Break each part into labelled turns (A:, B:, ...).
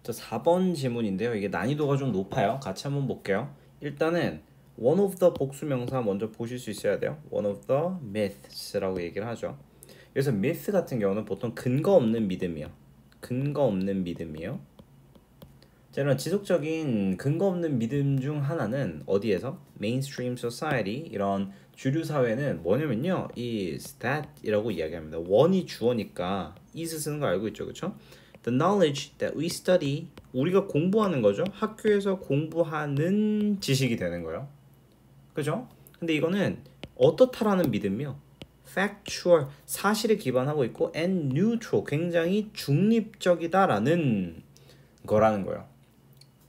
A: 자, 4번 지문인데요. 이게 난이도가 좀 높아요. 같이 한번 볼게요. 일단은 one of the 복수명사 먼저 보실 수 있어야 돼요. one of the myths라고 얘기를 하죠. 그래서 myth 같은 경우는 보통 근거 없는 믿음이요. 근거 없는 믿음이요. 자, 이런 지속적인 근거 없는 믿음 중 하나는 어디에서? mainstream society, 이런 주류 사회는 뭐냐면요, is that 이라고 이야기합니다. 원이 주어니까 is 쓰는 거 알고 있죠, 그렇죠? The knowledge that we study, 우리가 공부하는 거죠. 학교에서 공부하는 지식이 되는 거예요. 그죠? 근데 이거는 어떻다라는 믿음이요. factual, 사실에 기반하고 있고 and neutral, 굉장히 중립적이다라는 거라는 거예요.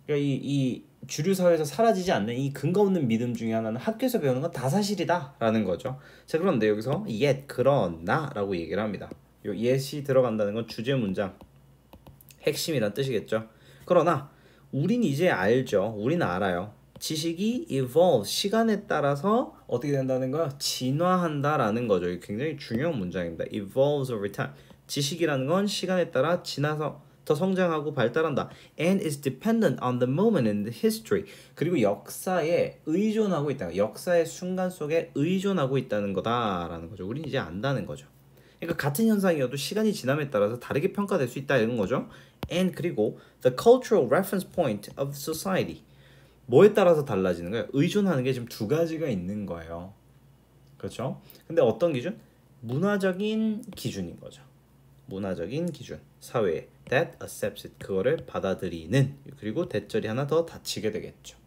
A: 그러니까 이 주류 사회에서 사라지지 않는 이 근거 없는 믿음 중에 하나는 학교에서 배우는 건 다 사실이다라는 거죠. 자, 그런데 여기서 yet, 그러나라고 얘기를 합니다. 요 yet이 들어간다는 건 주제 문장 핵심이란 뜻이겠죠. 그러나 우린 이제 알죠. 우린 알아요. 지식이 evolve, 시간에 따라서 어떻게 된다는 거야? 진화한다라는 거죠. 이게 굉장히 중요한 문장입니다. evolves over time. 지식이라는 건 시간에 따라 지나서 더 성장하고 발달한다. And is dependent on the moment in the history. 그리고 역사에 의존하고 있다. 역사의 순간 속에 의존하고 있다는 거다라는 거죠. 우린 이제 안다는 거죠. 그러니까 같은 현상이어도 시간이 지남에 따라서 다르게 평가될 수 있다 이런 거죠. And 그리고 the cultural reference point of society. 뭐에 따라서 달라지는 거예요? 의존하는 게 지금 두 가지가 있는 거예요. 그렇죠? 근데 어떤 기준? 문화적인 기준인 거죠. 문화적인 기준. 사회에 that accepts it. 그거를 받아들이는. 그리고 대절이 하나 더 닫히게 되겠죠.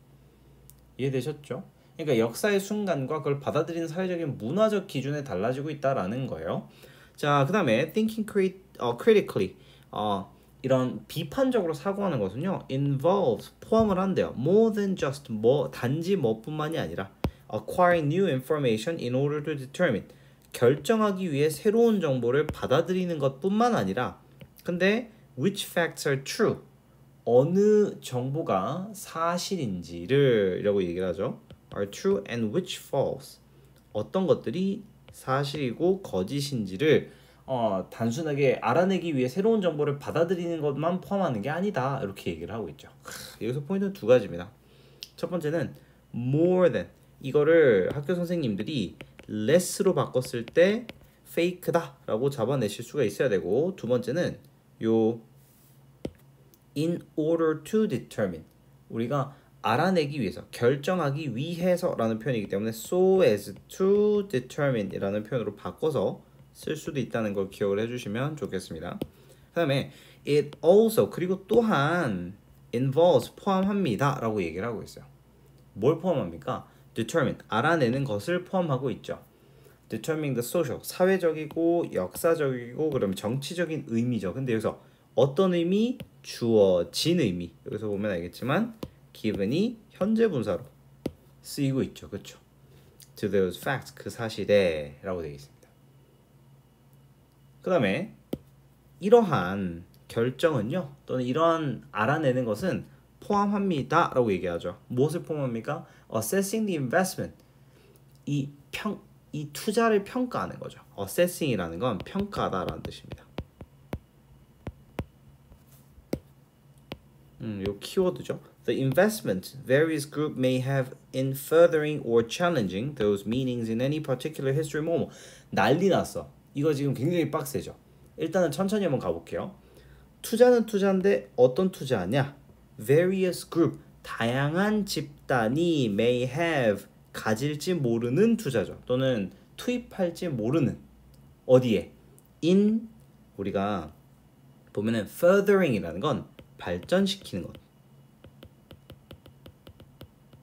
A: 이해되셨죠? 그러니까 역사의 순간과 그걸 받아들이는 사회적인 문화적 기준에 달라지고 있다라는 거예요. 자, 그 다음에 thinking critically, 이런 비판적으로 사고하는 것은요, involves, 포함을 한대요. more than just, 단지 뭐뿐만이 아니라 acquiring new information in order to determine, 결정하기 위해 새로운 정보를 받아들이는 것뿐만 아니라, 근데 which facts are true, 어느 정보가 사실인지를 이라고 얘기를 하죠. are true and which false, 어떤 것들이 사실이고 거짓인지를 단순하게 알아내기 위해 새로운 정보를 받아들이는 것만 포함하는 게 아니다, 이렇게 얘기를 하고 있죠. 여기서 포인트는 두 가지입니다. 첫 번째는 more than, 이거를 학교 선생님들이 less로 바꿨을 때 fake다 라고 잡아내실 수가 있어야 되고, 두 번째는 요 in order to determine, 우리가 알아내기 위해서, 결정하기 위해서 라는 표현이기 때문에 so as to determine 이라는 표현으로 바꿔서 쓸 수도 있다는 걸 기억을 해주시면 좋겠습니다. 그 다음에 it also, 그리고 또한 involves, 포함합니다 라고 얘기를 하고 있어요. 뭘 포함합니까? determine, 알아내는 것을 포함하고 있죠. determining the social, 사회적이고 역사적이고 그럼 정치적인 의미죠. 근데 여기서 어떤 의미? 주어진 의미. 여기서 보면 알겠지만 given이 현재 분사로 쓰이고 있죠. 그렇죠? to those facts, 그 사실에 라고 되어 있습니다. 그 다음에 이러한 결정은요, 또는 이러한 알아내는 것은 포함합니다 라고 얘기하죠. 무엇을 포함합니까? assessing the investment, 이 투자를 평가하는 거죠. assessing이라는 건 평가하다라는 뜻입니다. 요 키워드죠. The investment various group may have in furthering or challenging those meanings in any particular history moment. 난리 났어. 이거 지금 굉장히 빡세죠. 일단은 천천히 한번 가볼게요. 투자는 투자인데 어떤 투자냐? Various group, 다양한 집단이 may have, 가질지 모르는 투자죠. 또는 투입할지 모르는, 어디에? in, 우리가 보면은 furthering이라는 건 발전시키는 것,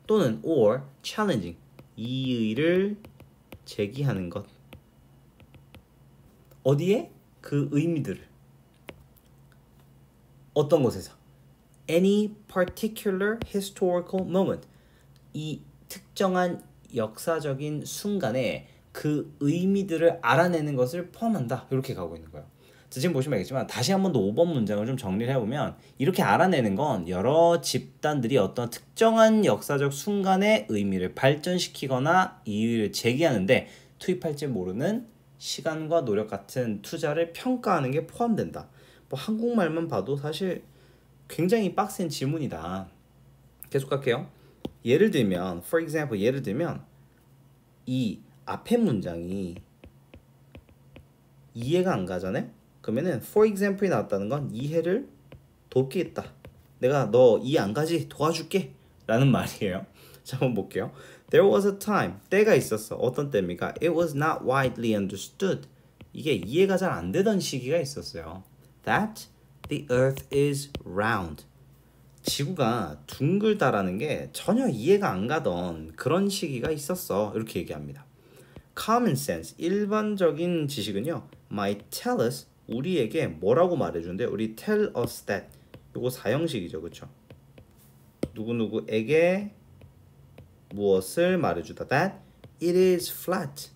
A: 또는 or challenging, 이의를 제기하는 것. 어디에? 그 의미들을. 어떤 곳에서? Any particular historical moment, 이 특정한 역사적인 순간에 그 의미들을 알아내는 것을 포함한다, 이렇게 가고 있는 거예요. 지금 보시면 알겠지만 다시 한 번 더 5번 문장을 좀 정리를 해보면, 이렇게 알아내는 건 여러 집단들이 어떤 특정한 역사적 순간의 의미를 발전시키거나 이의를 제기하는데 투입할지 모르는 시간과 노력 같은 투자를 평가하는 게 포함된다. 뭐 한국말만 봐도 사실 굉장히 빡센 질문이다. 계속 갈게요. 예를 들면 for example 예를 들면 이 앞에 문장이 이해가 안 가잖아요. 그러면은 for example이 나왔다는 건 이해를 돕겠다. 내가 너 이해 안 가지 도와줄게 라는 말이에요. 자, 한번 볼게요. There was a time, 때가 있었어. 어떤 때입니까? It was not widely understood. 이게 이해가 잘 안 되던 시기가 있었어요. That the earth is round. 지구가 둥글다라는 게 전혀 이해가 안 가던 그런 시기가 있었어. 이렇게 얘기합니다. Common sense, 일반적인 지식은요. might tell us, 우리에게 뭐라고 말해주는데 우리 tell us that. 요거 사형식이죠. 그쵸? 누구누구에게 무엇을 말해주다. That it is flat.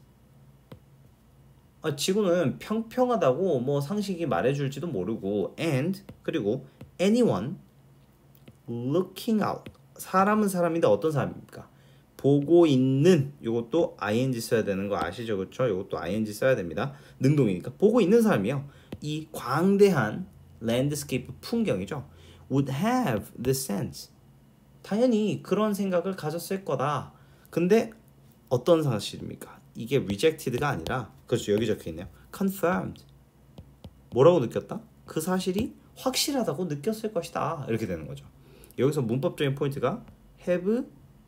A: 지구는 평평하다고 뭐 상식이 말해줄지도 모르고 and 그리고 anyone looking out. 사람은 사람인데 어떤 사람입니까? 보고 있는 요것도 ing 써야 되는 거 아시죠? 그쵸? 요것도 ing 써야 됩니다. 능동이니까 보고 있는 사람이요. 이 광대한 랜드스케이프 풍경이죠. would have the sense. 당연히 그런 생각을 가졌을 거다. 근데 어떤 사실입니까? 이게 rejected가 아니라 그렇죠. 여기 적혀 있네요. confirmed. 뭐라고 느꼈다? 그 사실이 확실하다고 느꼈을 것이다. 이렇게 되는 거죠. 여기서 문법적인 포인트가 have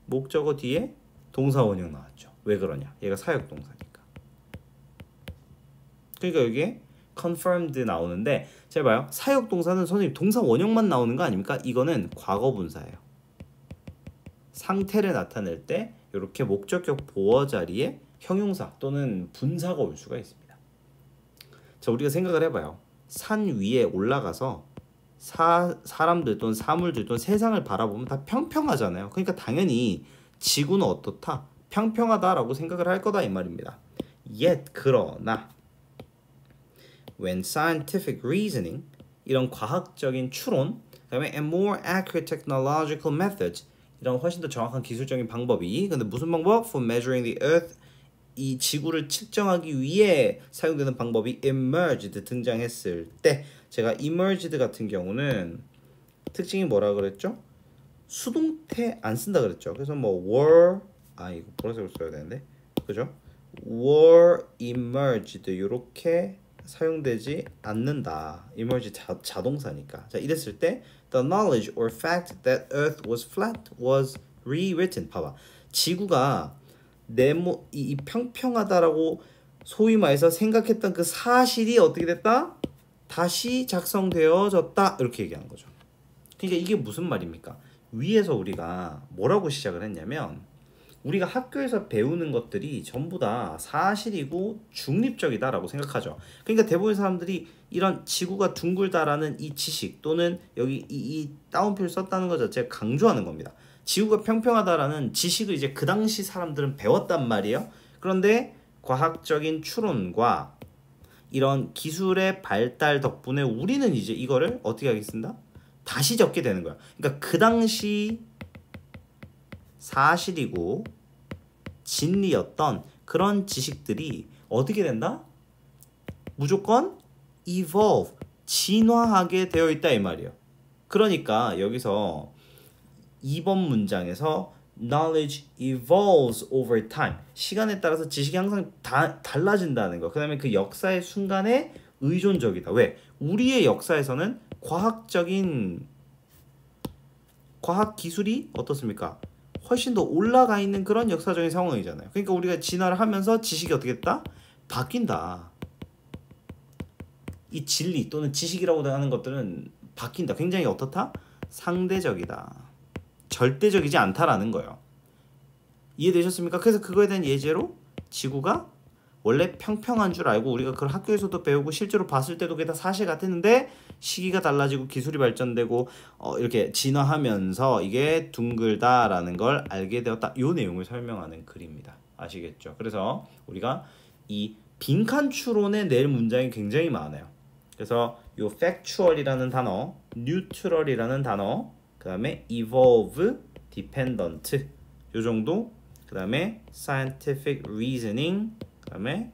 A: 목적어 뒤에 동사 원형 나왔죠. 왜 그러냐? 얘가 사역 동사니까. 그러니까 여기에 confirmed 나오는데 잘 봐요. 사역 동사는 선생님 동사 원형만 나오는 거 아닙니까? 이거는 과거 분사예요. 상태를 나타낼 때 이렇게 목적격 보어 자리에 형용사 또는 분사가 올 수가 있습니다. 자, 우리가 생각을 해봐요. 산 위에 올라가서 사람들 또는 사물들 또는 세상을 바라보면 다 평평하잖아요. 그러니까 당연히 지구는 어떻다? 평평하다라고 생각을 할 거다 이 말입니다. Yet 그러나 when scientific reasoning 이런 과학적인 추론 그다음에 and more accurate technological methods 이런 훨씬 더 정확한 기술적인 방법이 근데 무슨 방법? For measuring the earth 이 지구를 측정하기 위해 사용되는 방법이 emerged 등장했을 때 제가 emerged 같은 경우는 특징이 뭐라 그랬죠? 수동태 안 쓴다 그랬죠. 그래서 뭐 were 이거 보라색으로 써야 되는데 그죠? were emerged 이렇게 사용되지 않는다. emerge 자동사니까. 자, 이랬을 때 the knowledge or fact that earth was flat was rewritten. 봐봐. 지구가 이 평평하다라고 소위 말해서 생각했던 그 사실이 어떻게 됐다? 다시 작성되어졌다. 이렇게 얘기하는 거죠. 그러니까 이게 무슨 말입니까? 위에서 우리가 뭐라고 시작을 했냐면 우리가 학교에서 배우는 것들이 전부 다 사실이고 중립적이다라고 생각하죠. 그러니까 대부분의 사람들이 이런 지구가 둥글다라는 이 지식 또는 여기 이 따옴표를 썼다는 것 자체를 강조하는 겁니다. 지구가 평평하다라는 지식을 이제 그 당시 사람들은 배웠단 말이에요. 그런데 과학적인 추론과 이런 기술의 발달 덕분에 우리는 이제 이거를 어떻게 하겠습니다? 다시 적게 되는 거야. 그러니까 그 당시 사실이고 진리였던 그런 지식들이 어떻게 된다? 무조건 evolve, 진화하게 되어 있다 이 말이에요. 그러니까 여기서 2번 문장에서 knowledge evolves over time. 시간에 따라서 지식이 항상 달라진다는 거. 그 다음에 그 역사의 순간에 의존적이다. 왜? 우리의 역사에서는 과학 기술이 어떻습니까? 훨씬 더 올라가 있는 그런 역사적인 상황이잖아요. 그러니까 우리가 진화를 하면서 지식이 어떻게 됐다? 바뀐다. 이 진리 또는 지식이라고 하는 것들은 바뀐다. 굉장히 어떻다? 상대적이다. 절대적이지 않다라는 거예요. 이해되셨습니까? 그래서 그거에 대한 예제로 지구가 원래 평평한 줄 알고 우리가 그걸 학교에서도 배우고 실제로 봤을 때도 그게 다 사실 같았는데 시기가 달라지고 기술이 발전되고 이렇게 진화하면서 이게 둥글다라는 걸 알게 되었다. 이 내용을 설명하는 글입니다. 아시겠죠? 그래서 우리가 이 빈칸 추론에 낼 문장이 굉장히 많아요. 그래서 요 factual이라는 단어, neutral이라는 단어, 그 다음에 evolve, dependent 요 정도, 그 다음에 scientific reasoning, 그 다음에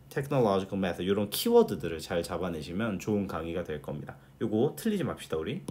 A: technological method 이런 키워드들을 잘 잡아내시면 좋은 강의가 될 겁니다. 요거 틀리지 맙시다 우리.